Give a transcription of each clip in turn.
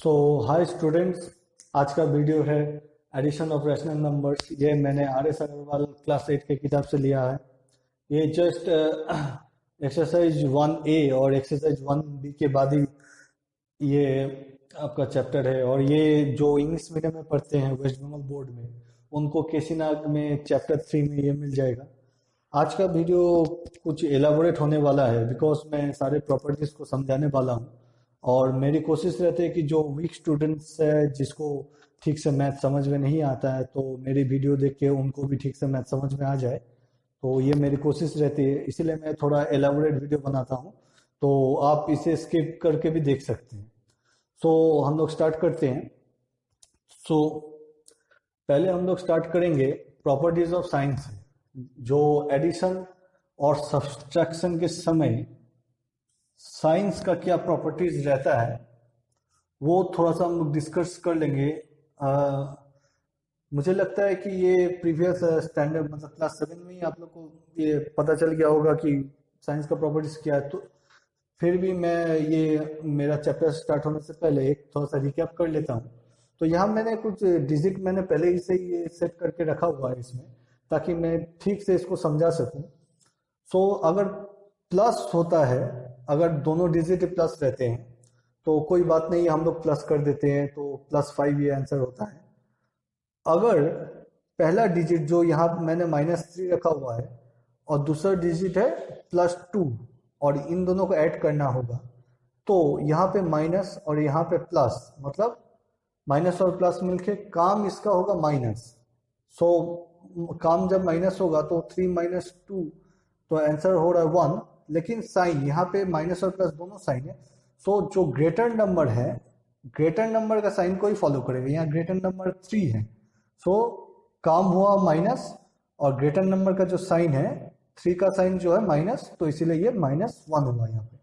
सो hi students, आज का video है एडिशन ऑफ रैशनल नंबर्स। ये मैंने आर एस अग्रवाल क्लास 8 के किताब से लिया है। ये जस्ट एक्सरसाइज 1A और एक्सरसाइज 1B के बाद ही ये आपका चैप्टर है। और ये जो इंग्लिश मीडियम में पढ़ते हैं वेस्ट बंगाल बोर्ड में, उनको केसीनाग में चैप्टर 3 में ये मिल जाएगा। आज का वीडियो कुछ एलाबोरेट होने वाला है बिकॉज मैं सारे प्रॉपर्टीज को समझाने वाला हूँ। और मेरी कोशिश रहती है कि जो वीक स्टूडेंट्स है, जिसको ठीक से मैथ समझ में नहीं आता है, तो मेरी वीडियो देख के उनको भी ठीक से मैथ समझ में आ जाए। तो ये मेरी कोशिश रहती है, इसीलिए मैं थोड़ा एलाबोरेट वीडियो बनाता हूँ। तो आप इसे स्किप करके भी देख सकते हैं। सो हम लोग स्टार्ट करते हैं। सो पहले हम लोग स्टार्ट करेंगे प्रॉपर्टीज ऑफ साइंस से, जो एडिशन और सब्सट्रैक्शन के समय साइंस का क्या प्रॉपर्टीज रहता है, वो थोड़ा सा हम लोग डिस्कस कर लेंगे। मुझे लगता है कि ये प्रीवियस स्टैंडर्ड मतलब क्लास 7 में ही आप लोग को ये पता चल गया होगा कि साइंस का प्रॉपर्टीज क्या है। तो फिर भी मैं ये मेरा चैप्टर स्टार्ट होने से पहले एक थोड़ा सा रिकैप कर लेता हूँ। तो यहाँ मैंने कुछ डिजिट मैंने पहले ही से ये सेट करके रखा हुआ है इसमें, ताकि मैं ठीक से इसको समझा सकूं। सो अगर प्लस होता है, अगर दोनों डिजिट प्लस रहते हैं तो कोई बात नहीं, हम लोग प्लस कर देते हैं, तो +5 ये आंसर होता है। अगर पहला डिजिट जो यहाँ मैंने -3 रखा हुआ है और दूसरा डिजिट है +2 और इन दोनों को ऐड करना होगा, तो यहाँ पे माइनस और यहाँ पे प्लस, मतलब माइनस और प्लस मिलके काम इसका होगा माइनस। सो काम जब माइनस होगा तो 3 - 2, तो आंसर हो रहा है 1। लेकिन साइन यहाँ पे माइनस और प्लस दोनों साइन है। सो जो ग्रेटर नंबर है, ग्रेटर नंबर का साइन को ही फॉलो करेगा। यहाँ ग्रेटर नंबर 3 है, सो काम हुआ माइनस, और ग्रेटर नंबर का जो साइन है 3 का साइन जो है माइनस, तो इसीलिए ये -1 हुआ यहाँ पे।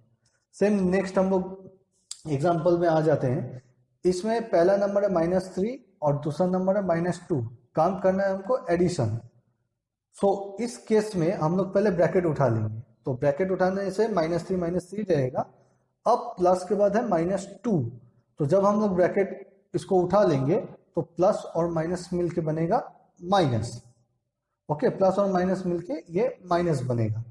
सेम नेक्स्ट हम लोग एग्जाम्पल में आ जाते हैं। इसमें पहला नंबर है -3 और दूसरा नंबर है -2। काम करना है हमको एडिशन। सो इस केस में हम लोग पहले ब्रैकेट उठा लेंगे। तो ब्रैकेट उठाने से -3 रहेगा। अब प्लस के बाद है -2। तो जब हम लोग ब्रैकेट इसको उठा लेंगे तो प्लस और माइनस मिलके बनेगा माइनस। ओके, प्लस और माइनस मिलके ये माइनस बनेगा।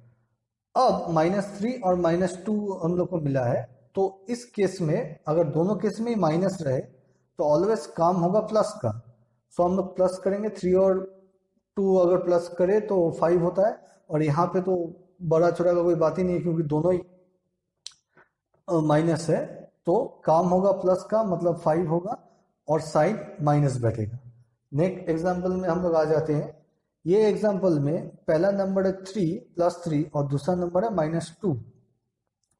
अब -3 और -2 हम लोग को मिला है, तो इस केस में अगर दोनों केस में माइनस रहे तो ऑलवेज काम होगा प्लस का। सो हम लोग प्लस करेंगे, 3 और 2 अगर प्लस करे तो 5 होता है। और यहाँ पे तो बड़ा छोटा का कोई बात ही नहीं है, क्योंकि दोनों ही माइनस है, तो काम होगा प्लस का, मतलब 5 होगा और साइन माइनस बैठेगा। नेक्स्ट एग्जाम्पल में हम लोग आ जाते हैं। ये एग्जाम्पल में पहला नंबर है 3 +3 और दूसरा नंबर है -2,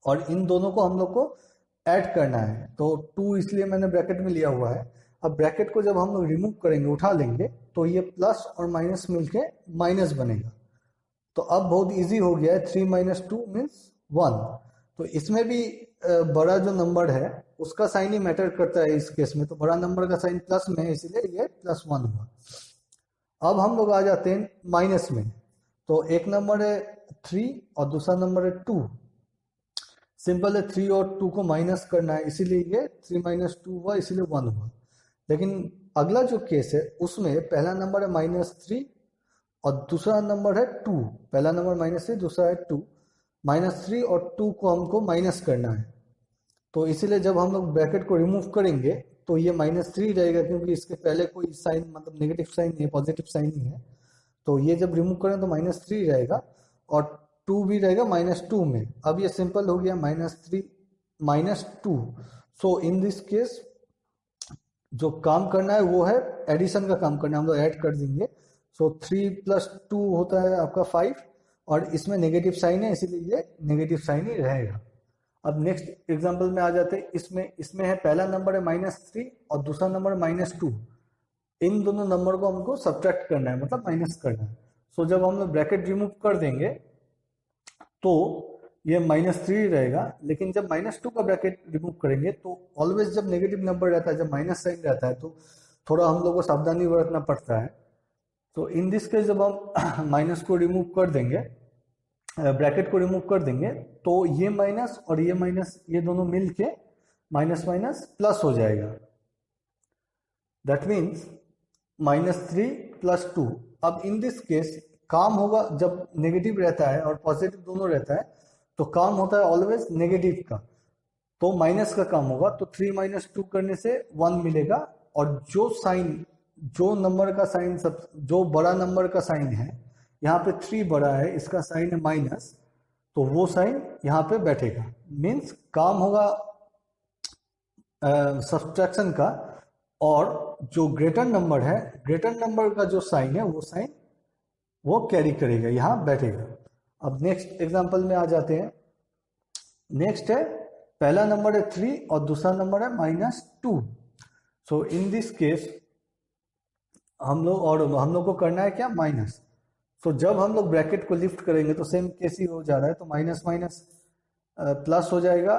और इन दोनों को हम लोग को ऐड करना है। तो 2 इसलिए मैंने ब्रैकेट में लिया हुआ है। अब ब्रैकेट को जब हम लोग रिमूव करेंगे, उठा लेंगे, तो ये प्लस और माइनस मिलके माइनस बनेगा। तो अब बहुत इजी हो गया है, 3 - 2 मीन्स 1। तो इसमें भी बड़ा जो नंबर है उसका साइन ही मैटर करता है इस केस में। तो बड़ा नंबर का साइन प्लस में है, इसीलिए ये +1 हुआ। अब हम लोग आ जाते हैं माइनस में। तो एक नंबर है 3 और दूसरा नंबर है 2। सिंपल है, 3 और 2 को माइनस करना है, इसीलिए ये 3 - 2 हुआ, इसीलिए 1 हुआ। लेकिन अगला जो केस है उसमें पहला नंबर है -3 और दूसरा नंबर है 2। पहला नंबर -3, दूसरा है 2। -3 और 2 को हमको माइनस करना है। तो इसीलिए जब हम लोग ब्रैकेट को रिमूव करेंगे तो ये -3 रहेगा, क्योंकि इसके पहले कोई साइन मतलब नेगेटिव साइन नहीं है, पॉजिटिव साइन ही है। तो ये जब रिमूव करें तो -3 रहेगा और 2 भी रहेगा -2 में। अब ये सिंपल हो गया, -3 -2। सो इन दिस केस जो काम करना है वो है एडिशन का काम करना है, हम लोग ऐड कर देंगे। सो 3 + 2 होता है आपका 5, और इसमें नेगेटिव साइन है, इसीलिए ये नेगेटिव साइन ही रहेगा। अब नेक्स्ट एग्जांपल में आ जाते हैं। इसमें है पहला नंबर है -3 और दूसरा नंबर है -2। इन दोनों नंबर को हमको सब्ट्रैक्ट करना है, मतलब माइनस करना है। सो जब हम लोग ब्रैकेट रिमूव कर देंगे तो ये -3 रहेगा। लेकिन जब -2 का ब्रैकेट रिमूव करेंगे तो ऑलवेज जब नेगेटिव नंबर रहता है, जब माइनस साइन रहता है, तो थोड़ा हम लोग को सावधानी बरतना पड़ता है। तो इन दिस केस जब हम माइनस को रिमूव कर देंगे, ब्रैकेट को रिमूव कर देंगे, तो ये माइनस और ये माइनस ये दोनों मिल के माइनस माइनस प्लस हो जाएगा। That means -3 + 2। अब इन दिस केस काम होगा जब नेगेटिव रहता है और पॉजिटिव दोनों रहता है, तो काम होता है ऑलवेज नेगेटिव का, तो माइनस का काम होगा। तो 3 - 2 करने से 1 मिलेगा, और जो साइन, जो नंबर का साइन, सब जो बड़ा नंबर का साइन है, यहाँ पे 3 बड़ा है, इसका साइन है माइनस, तो वो साइन यहाँ पे बैठेगा। मीन्स काम होगा सब्सट्रैक्शन का, और जो ग्रेटर नंबर है, ग्रेटर नंबर का जो साइन है वो साइन वो कैरी करेगा, यहाँ बैठेगा। अब नेक्स्ट एग्जांपल में आ जाते हैं। नेक्स्ट है, पहला नंबर है 3 और दूसरा नंबर है -2। सो इन दिस केस हम लोग को करना है क्या, माइनस। सो जब हम लोग ब्रैकेट को लिफ्ट करेंगे तो सेम केस ही हो जा रहा है, तो माइनस माइनस प्लस हो जाएगा,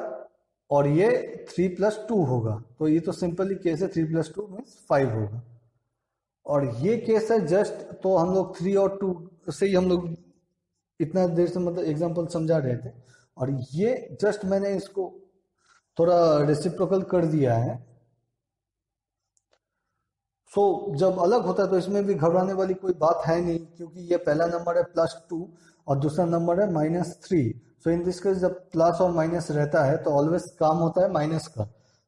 और ये 3 + 2 होगा। तो ये तो सिंपली केस है, 3 + 2 मीन्स 5 होगा। और ये केस है जस्ट, तो हम लोग 3 और 2 से ही हम लोग इतना देर से मतलब एग्जांपल समझा रहे थे, और ये जस्ट मैंने इसको थोड़ा रेसिप्रोकल कर दिया है। सो जब अलग होता है तो इसमें भी घबराने वाली कोई बात है नहीं, क्योंकि ये पहला नंबर है +2 और दूसरा नंबर है -3। सो इन दिस केस जब प्लस और माइनस रहता है तो ऑलवेज काम होता है माइनस का।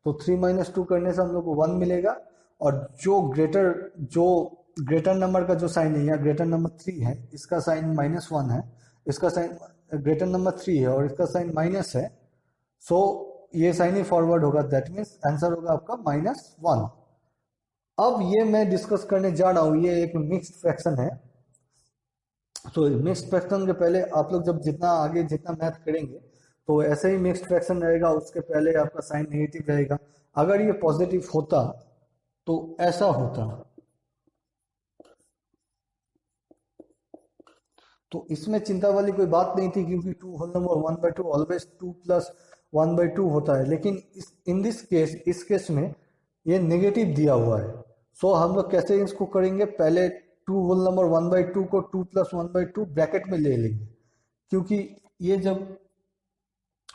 तो 3 - 2 करने से हम लोग को 1 मिलेगा, और जो ग्रेटर नंबर का जो साइन है, या ग्रेटर नंबर 3 है, इसका साइन -1 है, इसका साइन ग्रेटर नंबर 3 है और इसका साइन माइनस है। सो ये साइन ही फॉरवर्ड होगा, दैट मीन्स आंसर होगा आपका -1। अब ये मैं डिस्कस करने जा रहा हूं, ये एक मिक्स्ड फ्रैक्शन है। तो मिक्स्ड फ्रैक्शन के पहले आप लोग जब जितना आगे जितना मैथ करेंगे, तो ऐसे ही मिक्स्ड फ्रैक्शन रहेगा, उसके पहले आपका साइन नेगेटिव रहेगा। अगर ये पॉजिटिव होता तो ऐसा होता। तो इसमें चिंता वाली कोई बात नहीं थी, क्योंकि 2 होल नंबर 1/2 ऑलवेज 2 + 1/2 होता है। लेकिन इन दिस केस, इस केस में ये नेगेटिव दिया हुआ है। सो हम लोग कैसे इसको करेंगे, पहले 2 होल नंबर 1/2 को 2 + 1/2 ब्रैकेट में ले लेंगे, क्योंकि ये जब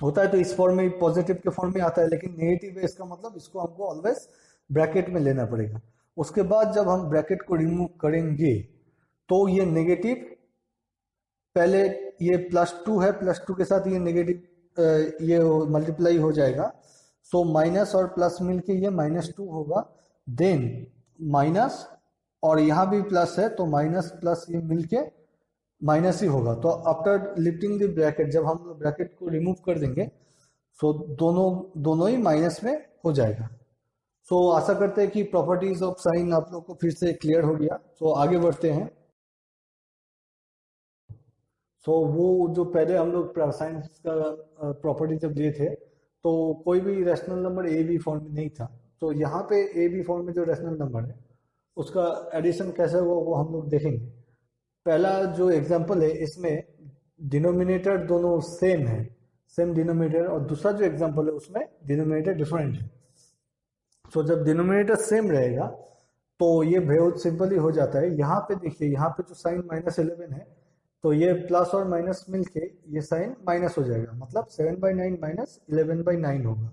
होता है तो इस फॉर्म में पॉजिटिव के फॉर्म में आता है, लेकिन नेगेटिव है, इसका मतलब इसको हमको ऑलवेज ब्रैकेट में लेना पड़ेगा। उसके बाद जब हम ब्रैकेट को रिमूव करेंगे तो ये नेगेटिव, पहले ये +2 है, +2 के साथ ये नेगेटिव ये मल्टीप्लाई हो जाएगा। सो माइनस और प्लस मिलके ये -2 होगा, देन माइनस, और यहाँ भी प्लस है तो माइनस प्लस ये मिलके माइनस ही होगा। तो आफ्टर लिफ्टिंग द ब्रैकेट, जब हम ब्रैकेट को रिमूव कर देंगे, सो दोनों ही माइनस में हो जाएगा। सो आशा करते हैं कि प्रॉपर्टीज ऑफ साइन आप लोग को फिर से क्लियर हो गया। सो आगे बढ़ते हैं। सो वो जो पहले हम लोग साइंस का प्रॉपर्टी जब दिए थे, तो कोई भी rational number A B form में नहीं था। तो यहाँ पे ए बी फॉर्म में जो रैशनल नंबर है उसका एडिशन कैसे हुआ वो हम लोग देखेंगे। पहला जो एग्जांपल है, इसमें डिनोमिनेटर दोनों सेम है, सेम डिनोमिनेटर, और दूसरा जो एग्जांपल है उसमें डिनोमिनेटर डिफरेंट है। तो जब डिनोमिनेटर सेम रहेगा तो ये बहुत सिंपल ही हो जाता है। यहाँ पे देखिए, यहाँ पे जो साइन -11 है, तो ये प्लस और माइनस मिलके ये साइन माइनस हो जाएगा, मतलब 7/9 - 11/9 होगा।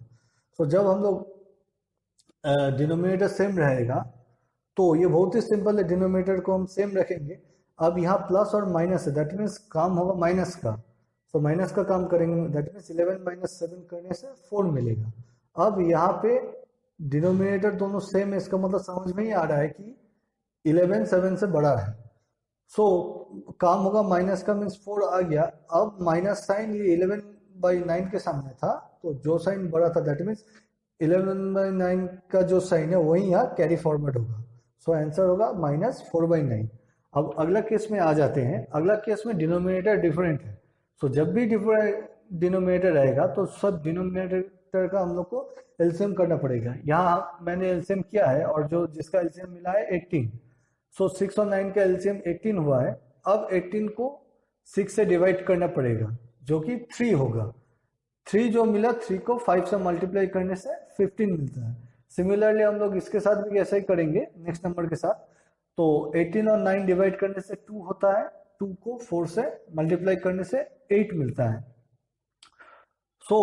तो जब हम लोग डिनोमिनेटर सेम रहेगा तो ये बहुत ही सिंपल है, डिनोमिनेटर को हम सेम रखेंगे। अब यहाँ प्लस और माइनस है, दैट मीन्स काम होगा माइनस का, तो माइनस का काम करेंगे, दैट मीन्स 11 - 7 करने से 4 मिलेगा। अब यहाँ पे डिनोमिनेटर दोनों सेम है, इसका मतलब समझ में ही आ रहा है कि 11 7 से बड़ा है। सो काम होगा माइनस का, मीन्स 4 आ गया। अब माइनस साइन ये 11/9 के सामने था, तो जो साइन बड़ा था दैट मीन्स 11/9 का जो साइन है वही यहाँ कैरी फॉरवर्ड होगा। सो आंसर होगा -4/9। अब अगला केस में आ जाते हैं। अगला केस में डिनोमिनेटर डिफरेंट है। सो जब भी डिफरेंट डिनोमिनेटर रहेगा तो सब डिनोमिनेटर का हम लोग को एलसीएम करना पड़ेगा। यहाँ मैंने एलसीएम किया है, और जो जिसका एलसीएम मिला है 18। सो 6 और 9 का एलसीएम 18 हुआ है। अब 18 को 6 से डिवाइड करना पड़ेगा, जो कि 3 होगा। 3 जो मिला, 3 को 5 से मल्टीप्लाई करने से 15 मिलता है। सिमिलरली हम लोग इसके साथ भी ऐसा ही करेंगे नेक्स्ट नंबर के साथ। तो 18 और 9 डिवाइड करने से 2 होता है, 2 को 4 से मल्टीप्लाई करने से 8 मिलता है। सो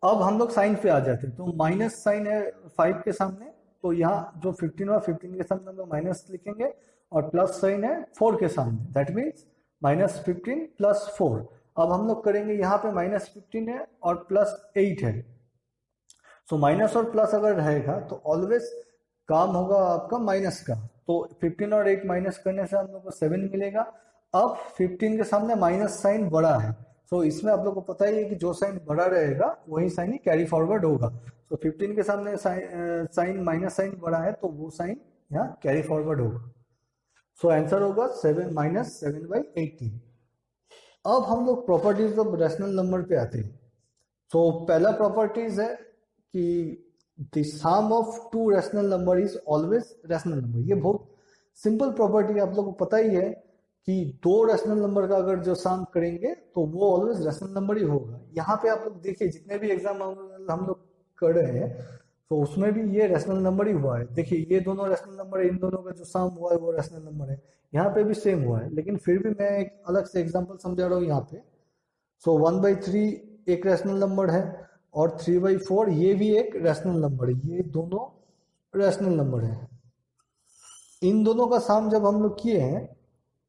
अब हम लोग साइन पे आ जाते हैं, तो माइनस साइन है 5 के सामने, तो यहाँ जो 15 हुआ 15 के सामने हम लोग माइनस लिखेंगे, और प्लस साइन है 4 के सामने, दैट मीन्स -15 प्लस 4। अब हम लोग करेंगे, यहाँ पे -15 है और प्लस 8 है, सो माइनस और प्लस अगर रहेगा तो ऑलवेज काम होगा आपका माइनस का। तो 15 और 8 माइनस करने से हम लोग को 7 मिलेगा। अब 15 के सामने माइनस साइन बड़ा है, तो इसमें आप लोग को पता ही है कि जो साइन बड़ा रहेगा वही साइन ही कैरी फॉरवर्ड होगा। तो 15 के सामने साइन माइनस साइन बड़ा है, तो वो साइन यहाँ कैरी फॉरवर्ड होगा। सो आंसर होगा 7 -7/18। अब हम लोग प्रॉपर्टीज ऑफ रैशनल नंबर पे आते हैं। तो पहला प्रॉपर्टीज है कि the sum of two rational number is always rational number. ये बहुत सिंपल प्रॉपर्टी, आप लोगों को पता ही है कि दो रैशनल नंबर का अगर जो सम करेंगे तो वो ऑलवेज रैशनल नंबर ही होगा। यहाँ पे आप लोग देखिए, जितने भी एग्जाम हम लोग कर रहे हैं तो उसमें भी ये रैशनल नंबर ही हुआ है। देखिए ये दोनों रैशनल नंबर है, इन दोनों का जो सम हुआ है वो रैशनल नंबर है। यहाँ पे भी सेम हुआ है, लेकिन फिर भी मैं एक अलग से एग्जाम्पल समझा रहा हूँ यहाँ पे। सो 1/3 एक रैशनल नंबर है, और 3/4 ये भी एक रैशनल नंबर है। ये दोनों रैशनल नंबर है। इन दोनों का सम जब हम लोग किए हैं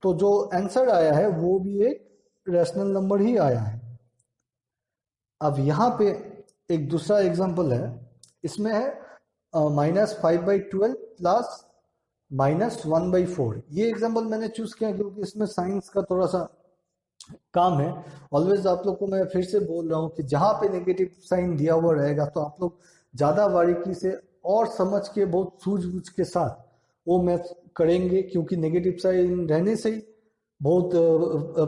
तो जो आंसर आया है वो भी एक रैशनल नंबर ही आया है। अब यहाँ पे एक दूसरा एग्जांपल है, इसमें है -5/12 प्लस -1/4। ये एग्जांपल मैंने चूज किया क्योंकि इसमें साइंस का थोड़ा सा काम है। ऑलवेज आप लोग को मैं फिर से बोल रहा हूँ कि जहाँ पे नेगेटिव साइन दिया हुआ रहेगा तो आप लोग ज़्यादा बारीकी से और समझ के बहुत सूझबूझ के साथ वो मैथ करेंगे, क्योंकि नेगेटिव साइन रहने से ही बहुत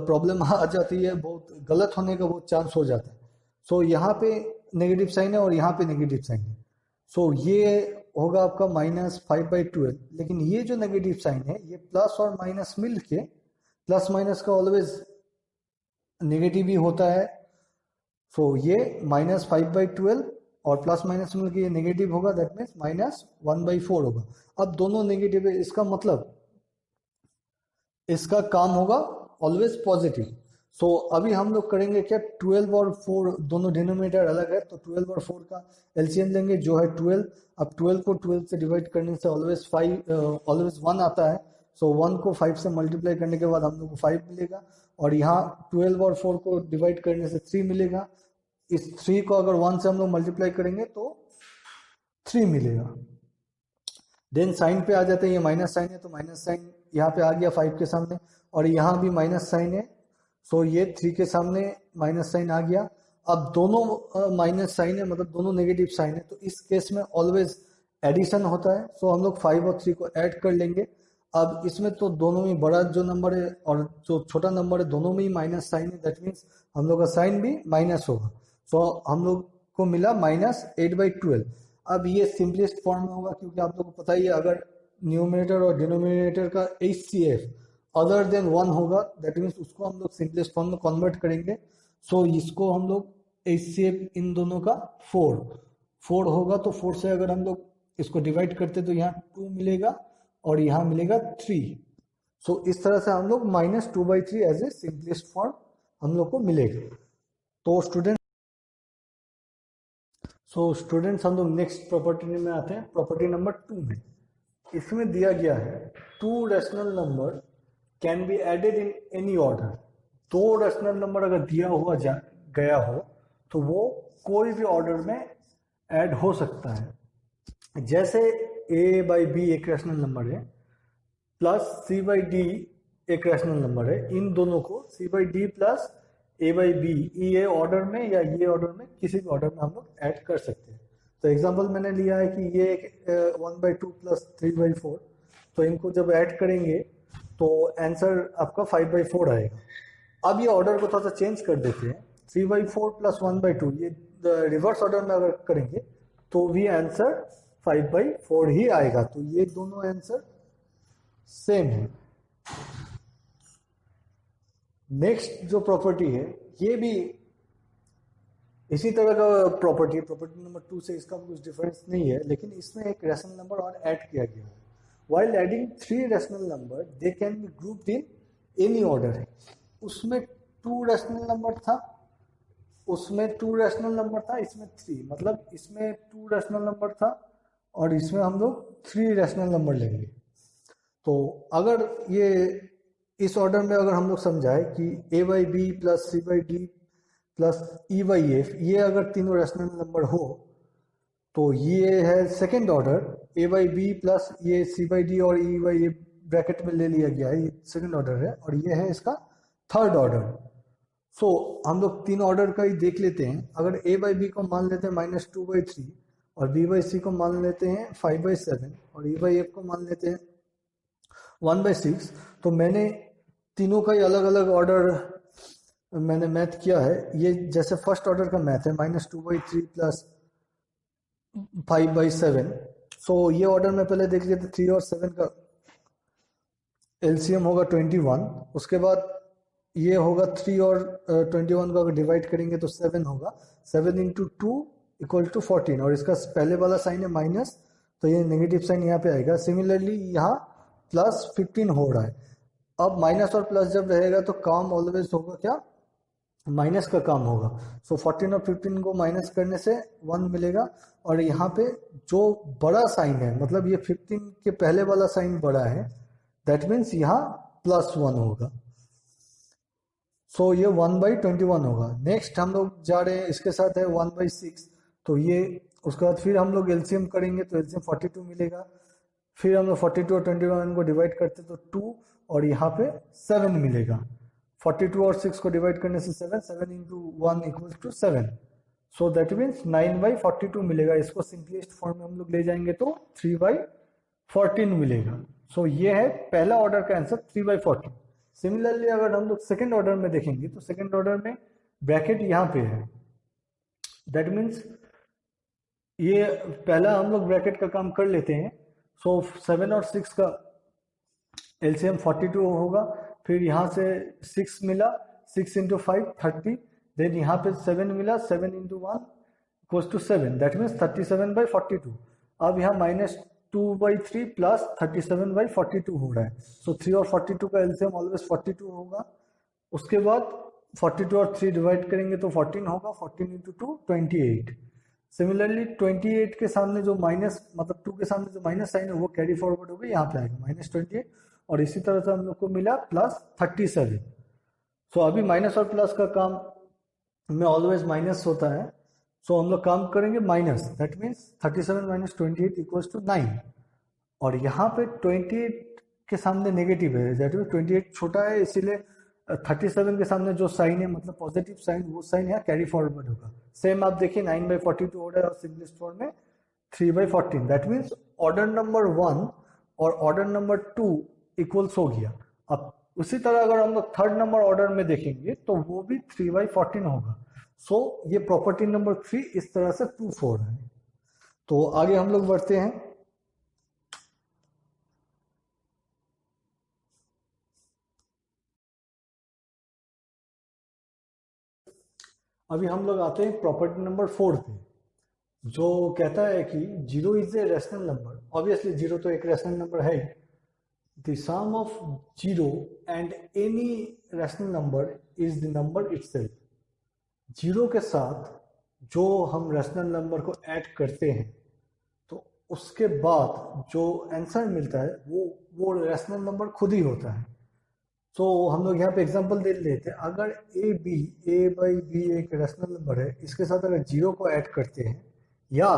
प्रॉब्लम आ जाती है, बहुत गलत होने का बहुत चांस हो जाता है। सो यहाँ पे नेगेटिव साइन है और यहाँ पे नेगेटिव साइन है, सो ये होगा आपका -5/12। लेकिन ये जो नेगेटिव साइन है ये प्लस और माइनस मिल के, प्लस माइनस का ऑलवेज नेगेटिव ही होता है। सो ये -5/12 और प्लस माइनस मिलकर ये नेगेटिव होगा, दैट मीन्स -1/4 होगा। अब दोनों नेगेटिव है, इसका मतलब इसका काम होगा ऑलवेज पॉजिटिव। सो अभी हम लोग करेंगे क्या, 12 और 4 दोनों डिनोमिनेटर अलग है, तो 12 और 4 का एलसीएम लेंगे जो है 12। अब 12 को 12 से डिवाइड करने से ऑलवेज 1 आता है। सो 1 को 5 से मल्टीप्लाई करने के बाद हम लोग को 5 मिलेगा, और यहाँ 12 और 4 को डिवाइड करने से 3 मिलेगा। इस 3 को अगर 1 से हम लोग मल्टीप्लाई करेंगे तो 3 मिलेगा। देन साइन पे आ जाते हैं, ये माइनस साइन है तो माइनस साइन यहाँ पे आ गया 5 के सामने, और यहाँ भी माइनस साइन है, सो ये 3 के सामने माइनस साइन आ गया। अब दोनों माइनस साइन है, मतलब दोनों नेगेटिव साइन है, तो इस केस में ऑलवेज एडिशन होता है। सो हम लोग 5 और 3 को ऐड कर लेंगे। अब इसमें तो दोनों में बड़ा जो नंबर है और जो छोटा नंबर है दोनों में ही माइनस साइन है, दैट मीन्स हम लोग का साइन भी माइनस होगा। सो हम लोग को मिला -8/12। अब ये सिंपलेस्ट फॉर्म में होगा, क्योंकि आप लोग को पता ही है अगर न्यूमरेटर और डिनोमिनेटर का HCF अदर देन 1 होगा, दैट मीन्स उसको हम लोग सिंपलेस्ट फॉर्म में कन्वर्ट करेंगे। सो इसको हम लोग HCF इन दोनों का 4 होगा, तो 4 से अगर हम लोग इसको डिवाइड करते तो यहाँ 2 मिलेगा और यहाँ मिलेगा 3। सो इस तरह से हम लोग -2/3 एज ए सिंपलेस्ट फॉर्म हम लोग को मिलेगा। तो स्टूडेंट्स हम लोग नेक्स्ट प्रॉपर्टी में आते हैं, प्रॉपर्टी नंबर 2 में। इसमें दिया गया है two rational number can be added in any order. दो रैशनल नंबर अगर दिया हुआ गया हो तो वो कोई भी ऑर्डर में ऐड हो सकता है। जैसे a/b एक रैशनल नंबर है, प्लस c/d एक रैशनल नंबर है, इन दोनों को c/d प्लस a/b ये ऑर्डर में या ये ऑर्डर में किसी भी ऑर्डर में हम लोग ऐड कर सकते हैं। तो एग्जांपल मैंने लिया है कि ये 1/2 प्लस 3/4, तो इनको जब ऐड करेंगे तो आंसर आपका 5/4 आएगा। अब ये ऑर्डर को थोड़ा सा चेंज कर देते हैं, 3/4 प्लस 1/2 ये रिवर्स ऑर्डर में अगर करेंगे तो भी आंसर 5/4 ही आएगा। तो ये दोनों आंसर सेम है। नेक्स्ट जो प्रॉपर्टी है ये भी इसी तरह का प्रॉपर्टी नंबर 2 से इसका कुछ डिफरेंस नहीं है, लेकिन इसमें एक रैशनल नंबर और ऐड किया गया है। While adding 3 rational number they can be grouped in any order. उसमें 2 रैशनल नंबर था उसमें 2 रैशनल नंबर था, इसमें 3, मतलब इसमें 2 रैशनल नंबर था और इसमें हम लोग 3 रैशनल नंबर लेंगे। तो अगर ये इस ऑर्डर में अगर हम लोग समझाए कि A by B plus C by D plus E by F, ये अगर तीनों रैशनल नंबर हो तो ये है second order, A by B plus ये सी बाई डी और ई बाई ए ब्रैकेट में ले लिया गया है, ये सेकेंड ऑर्डर है, और ये है इसका थर्ड ऑर्डर। सो हम लोग तीन ऑर्डर का ही देख लेते हैं। अगर ए बाई बी को मान लेते हैं -2/3 और बी बाई सी को मान लेते हैं 5/7 और ई बाई एफ को मान लेते हैं 1/6, तो मैंने तीनों का ही अलग अलग ऑर्डर मैंने मैथ किया है। ये जैसे फर्स्ट ऑर्डर का मैथ है -2/3 प्लस 5/7। सो ये ऑर्डर में पहले देख लेते, 3 और 7 का एलसीएम होगा 21। उसके बाद ये होगा 3 और 21 को अगर डिवाइड करेंगे तो 7 होगा। 7 इंटू 2 इक्वल टू 14, और इसका पहले वाला साइन है माइनस, तो ये नेगेटिव साइन यहाँ पे आएगा। सिमिलरली यहाँ +15 हो रहा है। अब माइनस और प्लस जब रहेगा तो काम ऑलवेज होगा क्या, माइनस का काम होगा। सो 14 और 15 को माइनस करने से 1 मिलेगा, और यहाँ पे जो बड़ा साइन है, मतलब ये 15 के पहले वाला साइन बड़ा है, दैट मीन्स यहाँ +1 होगा। सो ये 1/21 होगा। नेक्स्ट हम लोग जा रहे हैं, इसके साथ है 1/6, तो ये उसके बाद फिर हम लोग एलसीएम करेंगे तो एलसीएम 42 मिलेगा। फिर हम लोग 42 और 21 को डिवाइड करते तो 2 और यहाँ पे 7 मिलेगा। 42 और 6 को डिवाइड करने से 7, 7 into 1 equal to 7, so that means 9/42 मिलेगा। इसको सिंपलेस्ट फॉर्म में हम लोग ले जाएंगे तो 3/14 मिलेगा। सो ये है पहला ऑर्डर का आंसर 3/14। सिमिलरली अगर हम लोग सेकेंड ऑर्डर में देखेंगे तो सेकेंड ऑर्डर में ब्रैकेट यहाँ पे है, दैट मीन्स ये पहला हम लोग ब्रैकेट का काम कर लेते हैं। सो 7 और 6 का एलसीएम 42 होगा। फिर यहाँ से 6 मिला, 6 इंटू 5 30, देन यहाँ पे 7 मिला, 7 into 1 equals to 7, that means 37/42। अब यहाँ -2/3 प्लस 37/42 हो रहा है। सो 3 और 42 का एलसीएम ऑलवेज 42 होगा। उसके बाद 42 और 3 डिवाइड करेंगे तो 14 होगा। 14 इंटू 2 28। सिमिलरली 28 के सामने जो माइनस, मतलब 2 के सामने जो माइनस साइन है वो कैरी फॉरवर्ड होगा, यहाँ पे आएगा -28, और इसी तरह से हम लोग को मिला +37। सो अभी माइनस और प्लस का काम में ऑलवेज माइनस होता है। सो हम लोग काम करेंगे minus, that means 37 - 28 equals to 9, और यहाँ पे 28 के सामने नेगेटिव है, दैट मीन्स 28 छोटा है, इसीलिए 37 के सामने जो साइन है, मतलब पॉजिटिव साइन, वो साइन यहाँ कैरी फॉरवर्ड होगा। सेम आप देखिए 9/42 हो रहा है, और सिंपलेस्ट फॉर्म में 3/14, दैट मीन्स ऑर्डर नंबर 1 और ऑर्डर नंबर 2 इक्वल्स हो गया। अब उसी तरह अगर हम लोग थर्ड नंबर ऑर्डर में देखेंगे तो वो भी 3/14 होगा। सो ये प्रॉपर्टी नंबर 3 इस तरह से प्रूफ हो रहा है। तो आगे हम लोग बढ़ते हैं। अभी हम लोग आते हैं प्रॉपर्टी नंबर 4 पे, जो कहता है कि 0 is a rational number. Obviously 0 तो एक रैशनल नंबर है। The sum of 0 and any rational number is the number itself. 0 के साथ जो हम रैशनल नंबर को ऐड करते हैं तो उसके बाद जो आंसर मिलता है वो रैशनल नंबर खुद ही होता है। तो हम लोग यहाँ पे एग्जांपल दे लेते हैं। अगर ए बाई बी एक रैशनल नंबर है, इसके साथ अगर 0 को ऐड करते हैं या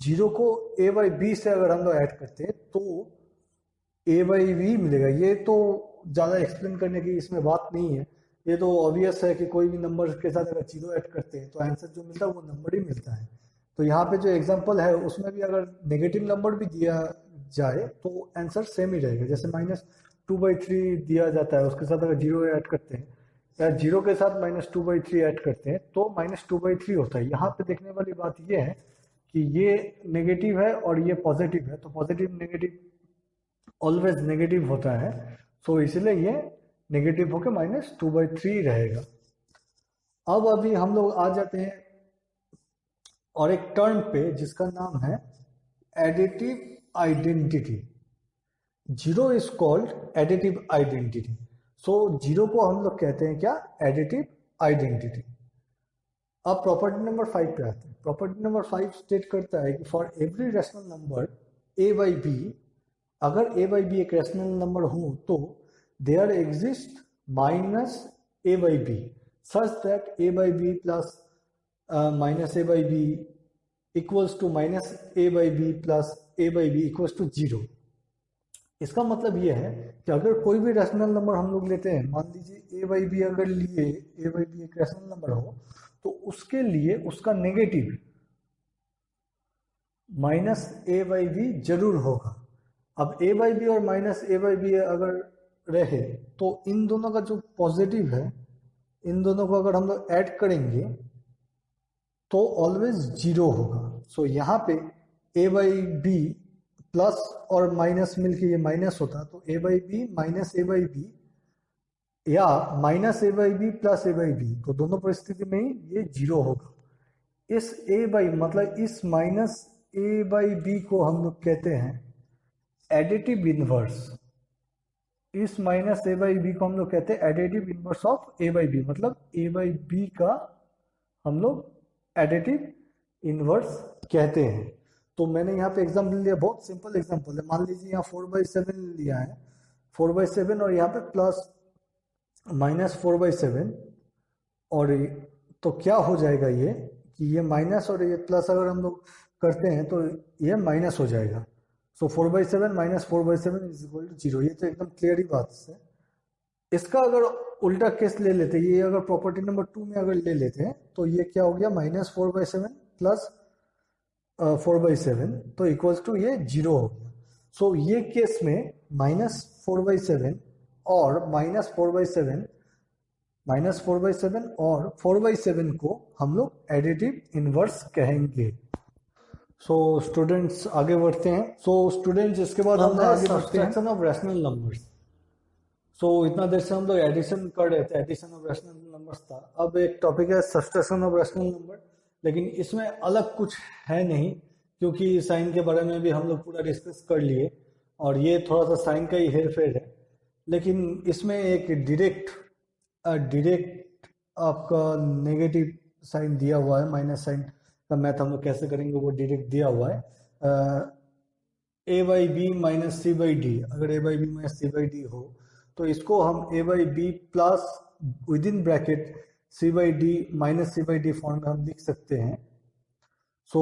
0 को ए बाई बी से अगर हम लोग ऐड करते हैं तो ए बाई बी मिलेगा। ये तो ज़्यादा एक्सप्लेन करने की इसमें बात नहीं है, ये तो ऑब्वियस है कि कोई भी नंबर के साथ अगर 0 ऐड करते हैं तो आंसर जो मिलता है वो नंबर ही मिलता है। तो यहाँ पे जो एग्जांपल है उसमें भी अगर नेगेटिव नंबर भी दिया जाए तो आंसर सेम ही रहेगा। जैसे -2/3 दिया जाता है, उसके साथ अगर 0 ऐड करते हैं या 0 के साथ -2/3 ऐड करते हैं तो -2/3 होता है। यहाँ पे देखने वाली बात ये है कि ये नेगेटिव है और ये पॉजिटिव है, तो पॉजिटिव नेगेटिव ऑलवेज नेगेटिव होता है, सो इसलिए ये नेगेटिव होकर -2/3 रहेगा। अब अभी हम लोग आ जाते हैं और एक टर्म पे जिसका नाम है additive identity. 0 is called additive identity. So 0 को हम लोग कहते हैं क्या, एडिटिव आइडेंटिटी। अब प्रॉपर्टी नंबर 5 पे आते हैं। प्रॉपर्टी नंबर 5 स्टेट करता है कि for every rational number A by B, अगर ए बाई बी एक रैशनल नंबर हो तो there exist minus A by B such that A by B plus minus A by B equals to minus A by B plus A by B equals to 0। इसका मतलब ये है कि अगर कोई भी रैशनल नंबर हम लोग लेते हैं, मान लीजिए ए बाई बी अगर लिए, ए बाई बी एक रैशनल नंबर हो तो उसके लिए उसका negative minus A by B जरूर होगा। अब ए बाई बी और माइनस ए बाई बी अगर रहे तो इन दोनों का जो पॉजिटिव है, इन दोनों को अगर हम लोग ऐड करेंगे तो ऑलवेज 0 होगा। सो यहाँ पे ए बाई बी प्लस और माइनस मिलके ये माइनस होता, तो A by B minus A by B या minus A by B plus A by B, तो दोनों परिस्थिति में ही ये 0 होगा। इस ए बाई मतलब इस माइनस ए बाई बी को हम लोग कहते हैं एडिटिव इनवर्स। इस माइनस ए बाई बी को हम लोग कहते हैं additive inverse of A by B, मतलब ए बाई बी का हम लोग एडिटिव इनवर्स कहते हैं। तो मैंने यहाँ पे एग्जाम्पल लिया, बहुत सिंपल एग्जाम्पल है। मान लीजिए यहाँ 4/7 लिया है, 4/7 और यहाँ पे प्लस माइनस 4/7, और तो क्या हो जाएगा ये कि ये माइनस और ये प्लस अगर हम लोग करते हैं तो ये माइनस हो जाएगा। सो 4/7 माइनस 4/7 इज इक्वल टू 0। ये तो एकदम क्लियर ही बात है। इसका अगर उल्टा केस ले लेते, ये अगर प्रॉपर्टी नंबर 2 में अगर ले लेते हैं तो ये क्या हो गया, माइनस 4/7 प्लस 4/7 तो इक्वल्स टू ये 0 हो गया। सो ये केस में माइनस 4/7 और माइनस 4/7 और 4/7 को हम लोग एडिटिव इनवर्स कहेंगे। सो स्टूडेंट्स आगे बढ़ते हैं। सो स्टूडेंट्स इसके बाद हम आगे बढ़ते हैं सब्ट्रैक्शन ऑफ रैशनल नंबर्स। सो इतना देर से हम लोग एडिशन कर रहे थे, एडिशन ऑफ रैशनल नंबर्स था। अब एक टॉपिक है सब्ट्रैक्शन ऑफ रैशनल नंबर, लेकिन इसमें अलग कुछ है नहीं क्योंकि साइन के बारे में भी हम लोग पूरा डिस्कस कर लिए और ये थोड़ा सा साइन का ही हेर फेर है। लेकिन इसमें एक डायरेक्ट आपका नेगेटिव साइन दिया हुआ है, माइनस साइन का मैथ हम लोग कैसे करेंगे वो डायरेक्ट दिया हुआ है। A by B minus C by D, अगर A by B minus C by D हो तो इसको हम A by B plus within bracket C by D minus C by D form में हम लिख सकते हैं। सो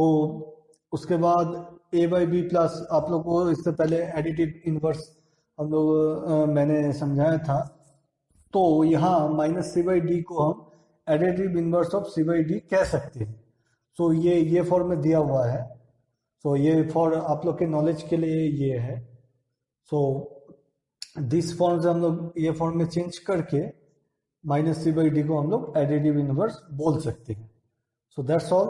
उसके बाद ए बाई बी प्लस, आप लोग को इससे पहले एडिटिव इनवर्स हम लोग मैंने समझाया था, तो यहाँ माइनस सी बाई डी को हम additive inverse of C by D कह सकते हैं। सो ये फॉर्म में दिया हुआ है। सो ये फॉर आप लोग के नॉलेज के लिए ये है। सो दिस फॉर्म से हम लोग ये फॉर्म में चेंज करके माइनस सी बाई डी को हम लोग एडिटिव इनवर्स बोल सकते हैं। So that's all.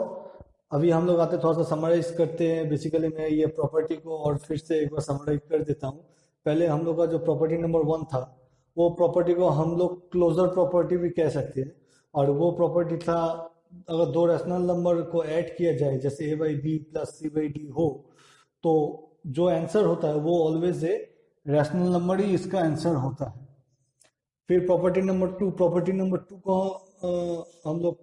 अभी हम लोग आते थोड़ा सा समराइज करते हैं। बेसिकली मैं ये प्रॉपर्टी को और फिर से एक बार समराइज कर देता हूँ। पहले हम लोग का जो प्रॉपर्टी नंबर 1 था, वो प्रॉपर्टी को हम लोग क्लोजर प्रॉपर्टी भी कह सकते हैं। और वो प्रॉपर्टी था अगर दो रैशनल नंबर को ऐड किया जाए, जैसे A by B plus C by D हो, तो जो आंसर होता है वो ऑलवेज ए रैशनल नंबर ही इसका आंसर होता है। फिर प्रॉपर्टी नंबर 2, प्रॉपर्टी नंबर 2 को हम लोग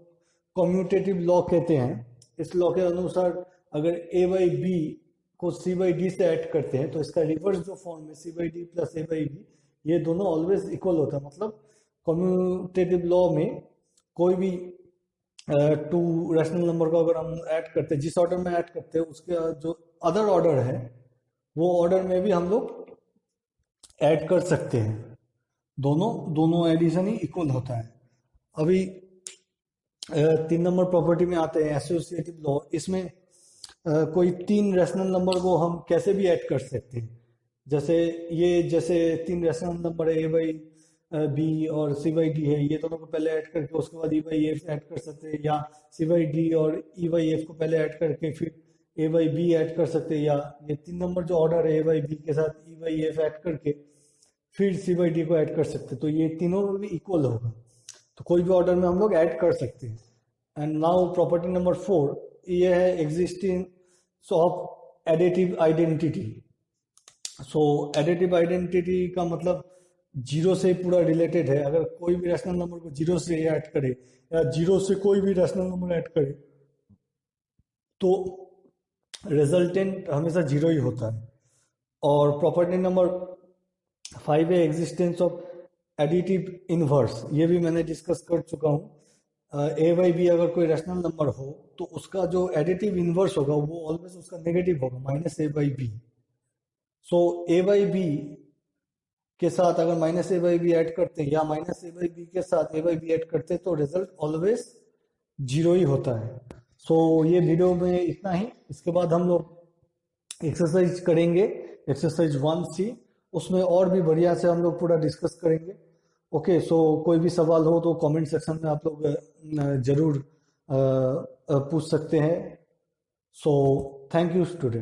कम्यूटेटिव लॉ कहते हैं। इस लॉ के अनुसार अगर ए बाई बी को सी बाई डी से ऐड करते हैं तो इसका रिवर्स जो फॉर्म है C by D plus A by B, ये दोनों ऑलवेज इक्वल होता है। मतलब कम्यूटेटिव लॉ में कोई भी 2 रैशनल नंबर को अगर हम ऐड करते हैं, जिस ऑर्डर में ऐड करते हैं उसके जो अदर ऑर्डर है वो ऑर्डर में भी हम लोग ऐड कर सकते हैं। दोनों एडिशन ही इक्वल होता है। अभी 3 नंबर प्रॉपर्टी में आते हैं एसोसिएटिव लॉ। इसमें कोई 3 रैशनल नंबर को हम कैसे भी ऐड कर सकते हैं। जैसे 3 रैशनल नंबर है, ए बाई बी और सी बाई डी है, ये दोनों को पहले ऐड करके उसके बाद ई बाई एफ ऐड कर सकते हैं, या सी बाई डी और ई बाई एफ को पहले ऐड करके फिर ए बाई बी ऐड कर सकते हैं, या ये 3 नंबर जो ऑर्डर है ए बाई बी के साथ ई बाई एफ ऐड करके फिर सी बाई डी को ऐड कर सकते हैं। तो ये तीनों में भी इक्वल होगा, तो कोई भी ऑर्डर में हम लोग ऐड कर सकते हैं। एंड नाउ प्रॉपर्टी नंबर 4, ये है existence of additive identity. So additive identity का मतलब जीरो से पूरा रिलेटेड है। अगर कोई भी रैशनल नंबर को जीरो से ऐड करे या जीरो से कोई भी रैशनल नंबर ऐड करे तो रिजल्टेंट हमेशा जीरो ही होता है। और प्रॉपर्टी नंबर 5 है एग्जिस्टेंस ऑफ एडिटिव इनवर्स। ये भी मैंने डिस्कस कर चुका हूँ। ए बाई बी अगर कोई रैशनल नंबर हो तो उसका जो एडिटिव इनवर्स होगा वो ऑलवेज उसका नेगेटिव होगा, minus A by B. So A by B के साथ अगर minus A by B add करते हैं या माइनस ए बाई बी के साथ ए बाई बी ऐड करते हैं तो रिजल्ट ऑलवेज जीरो ही होता है। सो ये वीडियो में इतना ही। इसके बाद हम लोग एक्सरसाइज करेंगे, एक्सरसाइज 1C। उसमें और भी बढ़िया से हम लोग पूरा डिस्कस करेंगे। ओके, सो कोई भी सवाल हो तो कमेंट सेक्शन में आप लोग जरूर पूछ सकते हैं। So thank you student.